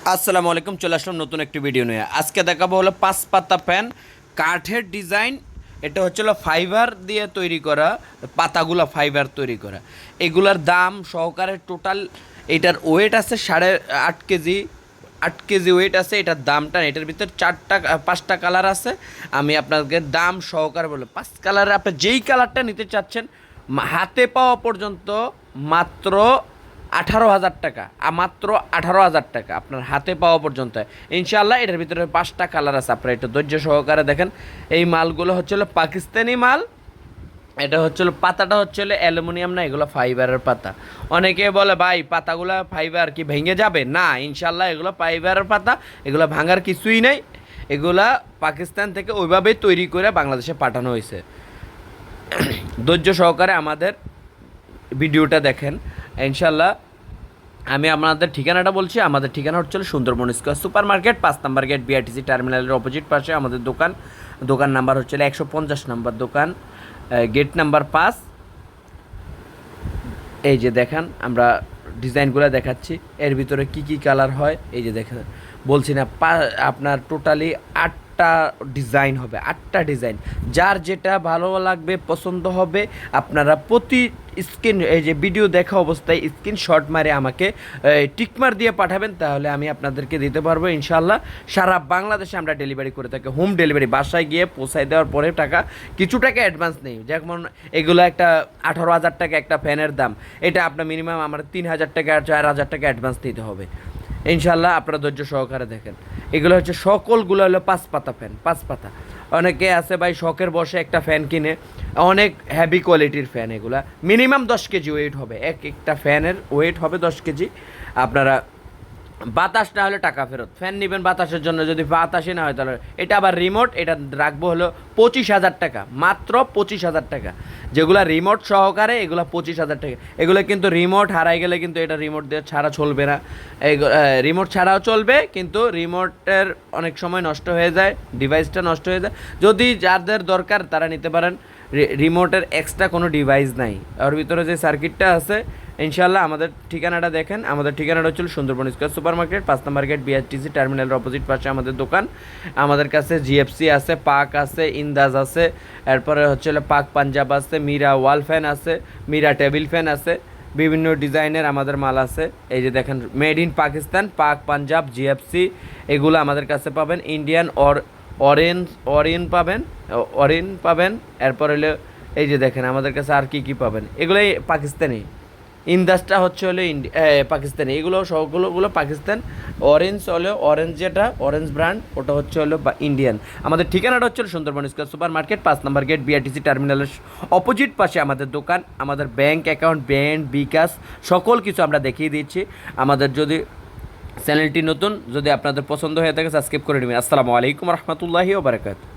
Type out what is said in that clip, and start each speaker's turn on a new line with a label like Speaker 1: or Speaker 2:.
Speaker 1: আসসালামু আলাইকুম, চলে আসলাম নতুন একটি ভিডিও নিয়ে। আজকে দেখাবো হলো 5 পাতা ফ্যান, কাঠের ডিজাইন। এটা হচ্ছে হলো ফাইবার দিয়ে তৈরি করা, পাতাগুলো ফাইবার তৈরি করা। এগুলার দাম সহকারে টোটাল, এটার ওয়েট আছে 8.5 কেজি, 8 কেজি ওয়েট আছে। এটার দামটা, এটার ভিতরে 5টা কালার আছে। আমি আপনাকে দাম সহকারে বলবো, 5 কালারে আপনি যেই কালারটা নিতে চাচ্ছেন হাতে পাওয়া পর্যন্ত মাত্র 18,000 টাকা, মাত্র 18,000 টাকা আপনার হাতে পাওয়া পর্যন্ত। ইনশাল্লাহ এটার ভিতরে 5টা কালার আছে। আপনারা একটু ধৈর্য সহকারে দেখেন। এই মালগুলো হচ্ছে হলো পাকিস্তানি মাল। এটা হচ্ছে হলো পাতাটা হচ্ছে হলো অ্যালুমিনিয়াম না, এগুলো ফাইবারের পাতা। অনেকে বলে ভাই পাতাগুলো ফাইবার কি ভেঙে যাবে? না, ইনশাল্লাহ এগুলো ফাইবারের পাতা, এগুলো ভাঙার কিছুই নেই। এগুলা পাকিস্তান থেকে ওইভাবেই তৈরি করে বাংলাদেশে পাঠানো হয়েছে। ধৈর্য সহকারে আমাদের ভিডিওটা দেখেন ইনশাল্লাহ। আমি আপনাদের ঠিকানাটা বলছি। আমাদের ঠিকানা হচ্ছে সুন্দরবন স্কোয়ার সুপার মার্কেট, 5 নম্বর গেট, বিআরটিসি টার্মিনালের অপোজিট পাশে আমাদের দোকান। দোকান নাম্বার হচ্ছে 150 নম্বর দোকান, গেট নাম্বার 5। এই যে দেখেন, আমরা ডিজাইনগুলো দেখাচ্ছি। এর ভিতরে কি কি কালার হয় এই যে দেখেন। বলছি না, আপনার টোটালি 8টা ডিজাইন হবে, 8টা ডিজাইন। যার যেটা ভালো লাগবে, পছন্দ হবে, আপনারা প্রতি এই যে ভিডিও দেখা অবস্থায় স্ক্রিনশট মারে আমাকে টিকমার দিয়ে পাঠাবেন, তাহলে আমি আপনাদেরকে দিতে পারবো ইনশাল্লাহ। সারা বাংলাদেশে আমরা ডেলিভারি করে থাকি, হোম ডেলিভারি। বাসায় গিয়ে পৌঁছায় দেওয়ার পরে কিছু টাকা অ্যাডভান্স নেই। যেমন এগুলো একটা 18,000 টাকা একটা ফ্যানের দাম, এটা আপনার মিনিমাম আমার 3,000 টাকা 4,000 টাকা অ্যাডভান্স দিতে হবে ইনশাল্লাহ। আপনারা ধৈর্য সহকারে দেখেন। এগুলো হচ্ছে সকলগুলো হলো 5 পাতা ফ্যান, 5 পাতা। অনেকে আছে ভাই শখের বসে একটা ফ্যান কিনে, অনেক হ্যাভি কোয়ালিটির ফ্যান। এগুলা মিনিমাম 10 কেজি ওয়েট হবে, একটা ফ্যানের ওয়েট হবে 10 কেজি। আপনারা বাতাস না হলে টাকা ফেরত। ফ্যান নেবেন বাতাসের জন্য, যদি বাতাসই না হয় তাহলে এটা আবার রিমোট। এটা রাখবো হলো 25,000 টাকা, মাত্র 25,000 টাকা। যেগুলো রিমোট সহকারে এগুলো 25,000 টাকা। এগুলো কিন্তু রিমোট হারাই গেলে কিন্তু এটা রিমোট দিয়ে ছাড়া চলবে না। রিমোট ছাড়াও চলবে, কিন্তু রিমোটের অনেক সময় নষ্ট হয়ে যায়, ডিভাইসটা নষ্ট হয়ে যায়। যদি যাদের দরকার তারা নিতে পারেন। রিমোটের এক্সট্রা কোনো ডিভাইস নাই, ওর ভিতরে যে সার্কিটটা আছে। ইনশাল্লাহ আমাদের ঠিকানাটা দেখেন। আমাদের ঠিকানাটা হচ্ছে সুন্দরবন স্কোয়ার সুপার মার্কেট, 5 নম্বর গেট, বিআরটিসি টার্মিনালের অপোজিট পাশে আমাদের দোকান। আমাদের কাছে জিএফসি আছে, পাক আছে, ইন্দাজ আছে, এরপরে হচ্ছে পাক পাঞ্জাব আছে, মিরা ওয়াল ফ্যান আছে, মিরা টেবিল ফ্যান আছে। বিভিন্ন ডিজাইনের আমাদের মাল আছে। এই যে দেখেন, মেড ইন পাকিস্তান, পাক পাঞ্জাব, জিএফসি, এগুলো আমাদের কাছে পাবেন। ইন্ডিয়ান অরিন পাবেন। এরপর হলো এই যে দেখেন আমাদের কাছে আর কি কি পাবেন, এগুলোই পাকিস্তানি। ইন্দাসটা হচ্ছে হলো পাকিস্তানি। এগুলো সবগুলোগুলো পাকিস্তান। অরেঞ্জ হলো অরেঞ্জ, যেটা অরেঞ্জ ব্র্যান্ড, ওটা হচ্ছে হলো ইন্ডিয়ান। আমাদের ঠিকানাটা হচ্ছে সুন্দরবন স্কোয়ার সুপার মার্কেট, 5 নম্বর গেট, বিআরটিসি টার্মিনালের অপোজিট পাশে আমাদের দোকান। আমাদের ব্যাংক অ্যাকাউন্ট, ব্যান্ড, বিকাশ সকল কিছু আমরা দেখিয়ে দিচ্ছি। আমাদের যদি চ্যানেলটি নতুন, যদি আপনাদের পছন্দ হয়ে থাকে সাবস্ক্রাইব করে নেবেন। আসসালামু আলাইকুম রহমতুল্লাহি ওয়া বারাকাতুহু।